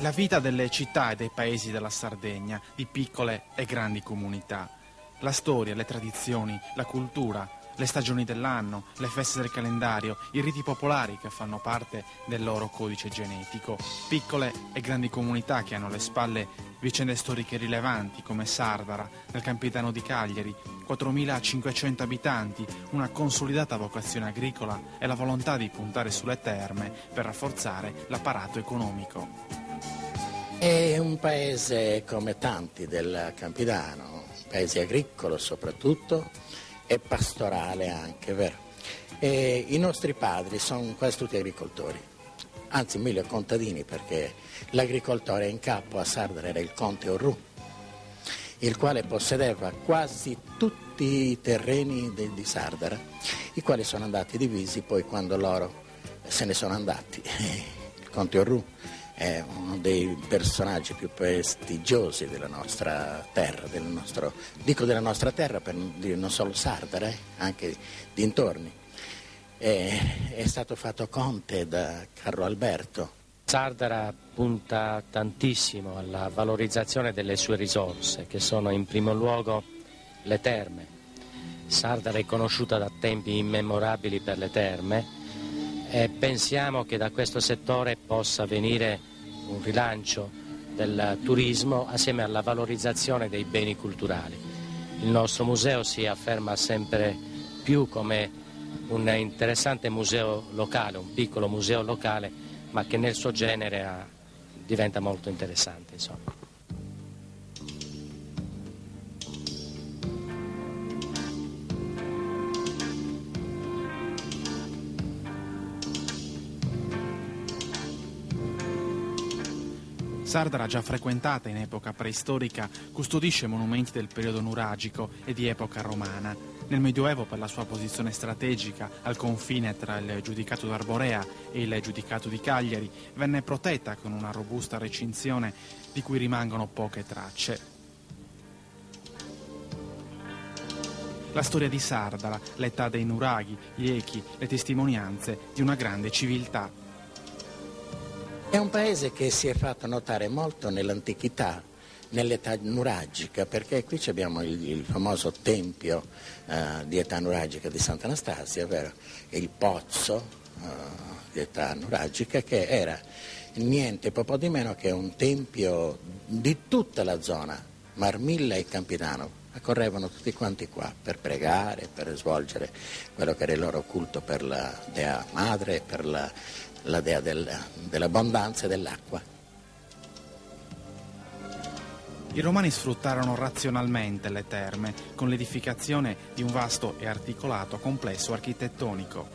La vita delle città e dei paesi della Sardegna, di piccole e grandi comunità. La storia, le tradizioni, la cultura, le stagioni dell'anno, le feste del calendario, i riti popolari che fanno parte del loro codice genetico. Piccole e grandi comunità che hanno alle spalle vicende storiche rilevanti come Sardara, nel Campidano di Cagliari, 4.500 abitanti, una consolidata vocazione agricola e la volontà di puntare sulle terme per rafforzare l'apparato economico. È un paese come tanti del Campidano, un paese agricolo soprattutto e pastorale anche, vero? E i nostri padri sono quasi tutti agricoltori, anzi meglio contadini, perché l'agricoltore in capo a Sardara era il conte Orrù, il quale possedeva quasi tutti i terreni di Sardara, i quali sono andati divisi poi quando loro se ne sono andati. Il conte Orrù è uno dei personaggi più prestigiosi della nostra terra, della nostra terra, per dire non solo Sardara, anche dintorni. È stato fatto conte da Carlo Alberto. Sardara punta tantissimo alla valorizzazione delle sue risorse, che sono in primo luogo le terme. Sardara è conosciuta da tempi immemorabili per le terme e pensiamo che da questo settore possa venire un rilancio del turismo assieme alla valorizzazione dei beni culturali. Il nostro museo si afferma sempre più come un interessante museo locale, un piccolo museo locale, ma che nel suo genere diventa molto interessante, insomma. Sardara, già frequentata in epoca preistorica, custodisce monumenti del periodo nuragico e di epoca romana. Nel Medioevo, per la sua posizione strategica al confine tra il Giudicato d'Arborea e il Giudicato di Cagliari, venne protetta con una robusta recinzione di cui rimangono poche tracce. La storia di Sardara, l'età dei nuraghi, gli echi, le testimonianze di una grande civiltà. È un paese che si è fatto notare molto nell'antichità, nell'età nuragica, perché qui abbiamo il famoso tempio di età nuragica di Sant'Anastasia, vero? Il pozzo di età nuragica, che era niente poco di meno che un tempio di tutta la zona, Marmilla e Campidano. Accorrevano tutti quanti qua per pregare, per svolgere quello che era il loro culto per la dea madre, per la dea dell'abbondanza e dell'acqua. I romani sfruttarono razionalmente le terme con l'edificazione di un vasto e articolato complesso architettonico.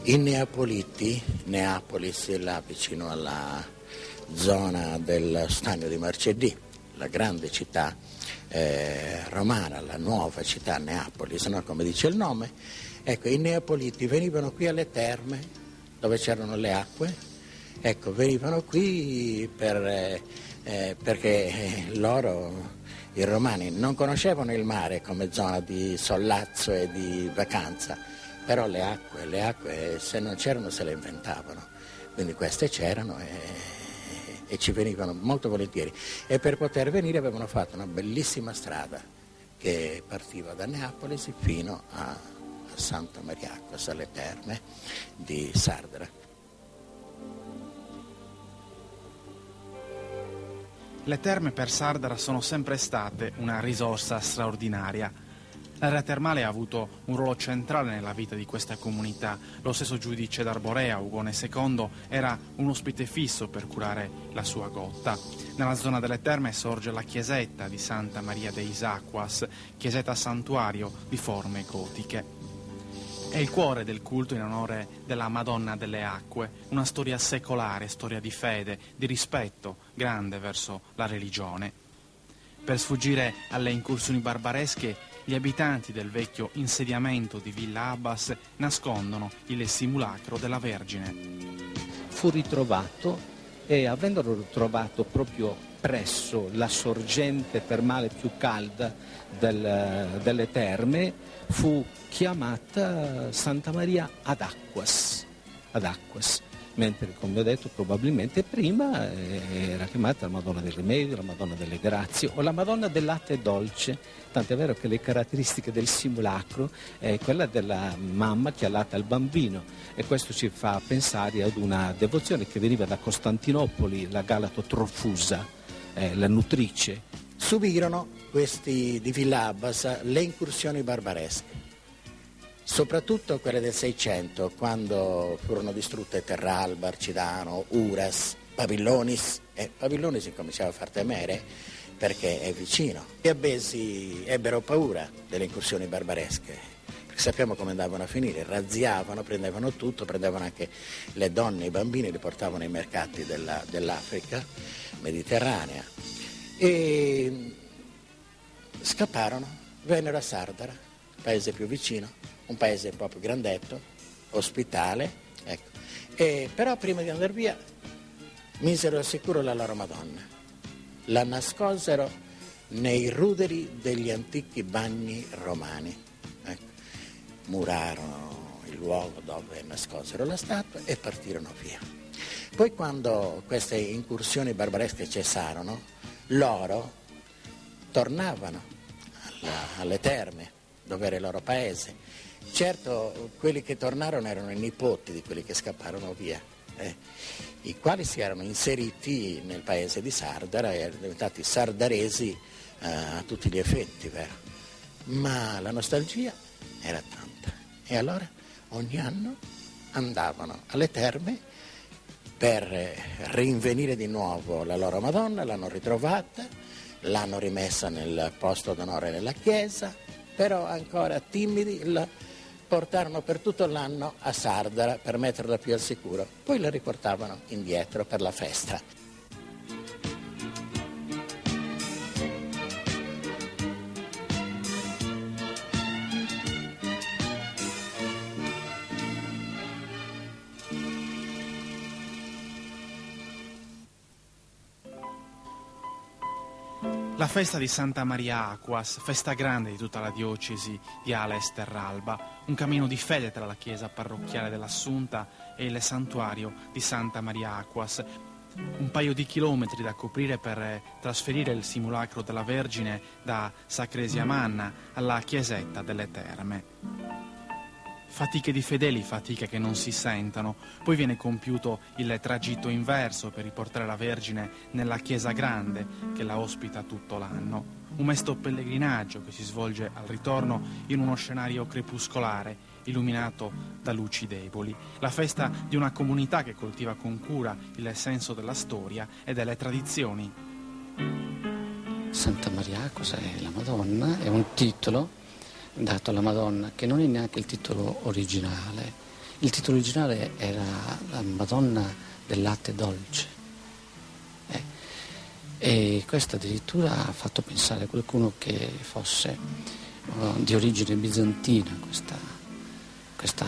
I Neapoliti, Neapolis è là vicino alla zona del Stagno di Marcedì, la grande città romana, la nuova città Neapolis, no? Come dice il nome. Ecco, i Neapoliti venivano qui alle terme dove c'erano le acque, ecco, venivano qui perché loro, i romani, non conoscevano il mare come zona di sollazzo e di vacanza, però le acque se non c'erano se le inventavano, quindi queste c'erano e ci venivano molto volentieri, e per poter venire avevano fatto una bellissima strada che partiva da Neapolis fino a Santa Maria Acquas, alle terme di Sardara. Le terme per Sardara sono sempre state una risorsa straordinaria. L'area termale ha avuto un ruolo centrale nella vita di questa comunità. Lo stesso giudice d'Arborea, Ugone II, era un ospite fisso per curare la sua grotta. Nella zona delle terme sorge la chiesetta di Santa Maria dei Acquas, chiesetta santuario di forme gotiche. È il cuore del culto in onore della Madonna delle Acque, una storia secolare, storia di fede, di rispetto grande verso la religione. Per sfuggire alle incursioni barbaresche, gli abitanti del vecchio insediamento di Villa Abbas nascondono il simulacro della Vergine. Fu ritrovato e, avendolo trovato proprio presso la sorgente termale più calda delle terme, fu chiamata Santa Maria ad Acquas, mentre, come ho detto, probabilmente prima era chiamata la Madonna del Rimedio, la Madonna delle Grazie o la Madonna del Latte Dolce, tant'è vero che le caratteristiche del simulacro è quella della mamma che allatta il bambino, e questo ci fa pensare ad una devozione che veniva da Costantinopoli, la Galato Trofusa, la nutrice. Subirono questi di Villa Abbas le incursioni barbaresche, soprattutto quelle del 600, quando furono distrutte Terralba, Arcidano, Uras, Babillonis, e Babillonis incominciava a far temere perché è vicino. Gli abbesi ebbero paura delle incursioni barbaresche, perché sappiamo come andavano a finire: razziavano, prendevano tutto, prendevano anche le donne e i bambini, li portavano ai mercati dell'Africa mediterranea e scapparono, vennero a Sardara, paese più vicino, un paese un po' più grandetto, ospitale, ecco. Però prima di andare via misero al sicuro la loro Madonna, la nascosero nei ruderi degli antichi bagni romani, ecco. Murarono il luogo dove nascosero la statua e partirono via. Poi, quando queste incursioni barbaresche cessarono, loro tornavano alle terme, dove era il loro paese. Certo, quelli che tornarono erano i nipoti di quelli che scapparono via, i quali si erano inseriti nel paese di Sardara e erano diventati sardaresi a tutti gli effetti, vero? Ma la nostalgia era tanta, e allora ogni anno andavano alle terme per rinvenire di nuovo la loro Madonna, l'hanno ritrovata, l'hanno rimessa nel posto d'onore nella chiesa, però ancora timidi la portarono per tutto l'anno a Sardara per metterla più al sicuro, poi la riportavano indietro per la festa. La festa di Santa Maria Aquas, festa grande di tutta la diocesi di Ales Terralba, un cammino di fede tra la chiesa parrocchiale dell'Assunta e il santuario di Santa Maria Aquas, un paio di chilometri da coprire per trasferire il simulacro della Vergine da Sacresia Manna alla chiesetta delle Terme. Fatiche di fedeli, fatiche che non si sentono. Poi viene compiuto il tragitto inverso per riportare la Vergine nella chiesa grande che la ospita tutto l'anno. Un mesto pellegrinaggio che si svolge al ritorno in uno scenario crepuscolare, illuminato da luci deboli. La festa di una comunità che coltiva con cura il senso della storia e delle tradizioni. Santa Maria Aquas è la Madonna, è un titolo dato alla Madonna, che non è neanche il titolo originale. Il titolo originale era la Madonna del Latte Dolce. E questo addirittura ha fatto pensare a qualcuno che fosse di origine bizantina, questa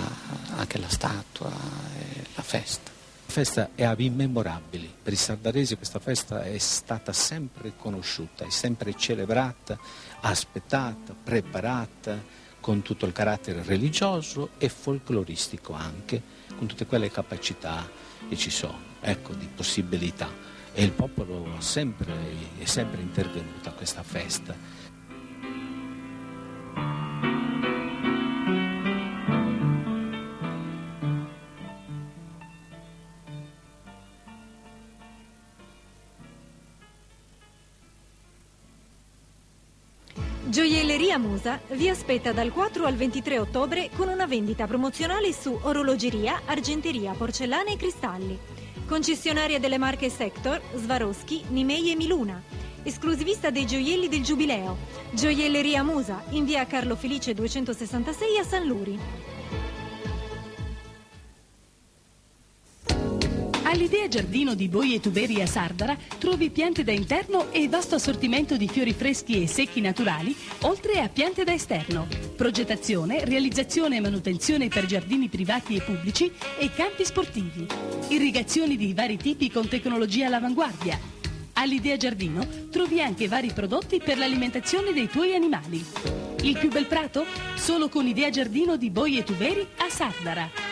anche la statua e la festa. La festa è a immemorabili. Per i sardaresi questa festa è stata sempre conosciuta, è sempre celebrata, aspettata, preparata, con tutto il carattere religioso e folcloristico anche, con tutte quelle capacità che ci sono, ecco, di possibilità. E il popolo è sempre intervenuto a questa festa. Gioielleria Musa vi aspetta dal 4 al 23 ottobre con una vendita promozionale su orologeria, argenteria, porcellane e cristalli. Concessionaria delle marche Sector, Swarovski, Nimei e Miluna. Esclusivista dei gioielli del Giubileo. Gioielleria Musa, in via Carlo Felice 266 a San Luri. All'Idea Giardino di Boie Tuberi a Sardara trovi piante da interno e vasto assortimento di fiori freschi e secchi naturali, oltre a piante da esterno. Progettazione, realizzazione e manutenzione per giardini privati e pubblici e campi sportivi. Irrigazioni di vari tipi con tecnologia all'avanguardia. All'Idea Giardino trovi anche vari prodotti per l'alimentazione dei tuoi animali. Il più bel prato? Solo con Idea Giardino di Boie Tuberi a Sardara.